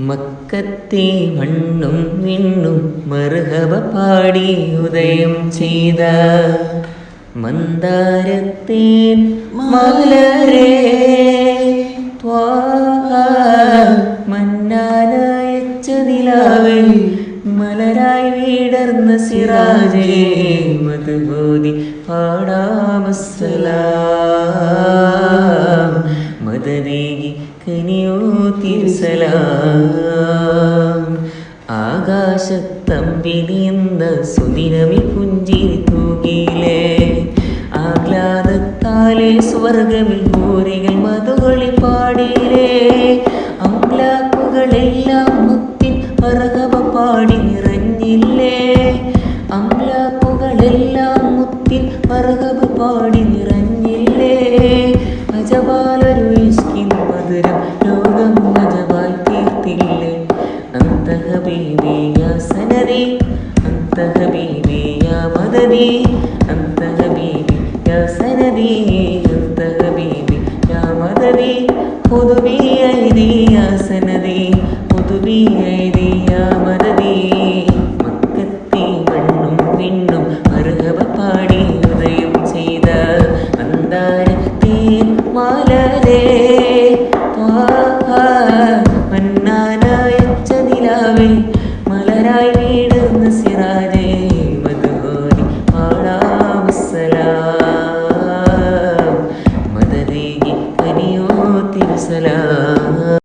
മക്കത്തെ മണ്ണും വിണ്ണും മർഹബ പാടി ഉദയം ചെയ്ത മന്ദാരത്തേൻ മലരേ മന്നാനയച്ച നിലാവേ മലരായി വീടർന്ന സിറാജേ മധുബോധി പാടാമസ്സലാം മദദേകി കനിയോ തിരുസലാം ആകാശത്തമ്പിനിയുന്ന സുദിനമി പുഞ്ചിരി തൂകിയിലേ ആഹ്ലാദത്താലെ സ്വർഗമിൽ ഭൂരികൾ മധുകളി പാടിയിലേ അംലാക്കുകളെല്ലാം മുത്തിൻ മർഹബ പാടി നിറഞ്ഞില്ലേ അംലാക്കുകളെല്ലാം മുത്തിൻ മർഹബ പാടി നിറഞ്ഞില്ലേ അജബാലൊരു ഇഷ്കിൻ മധുരം ലോകം അജബാൽ തീർത്തില്ലേ അന്ത ഹബീബി യാ സനദി അന്ത ഹബീബി യാ മദദി അന്ത ഹബീബി യാ സനദി അന്ത ഹബീബി യാ മദദി ഖുദ് ബി ഐദി യാ സനദി ഖുദ് ബി ഐദി യാ മദദി മക്കത്തെ മണ്ണും വിണ്ണും മർഹബ പാടി ഉദയം ചെയ്ത മന്ദാരത്തേൻ മലരേ മന്നാനയച്ച നിലാവേ മലരായി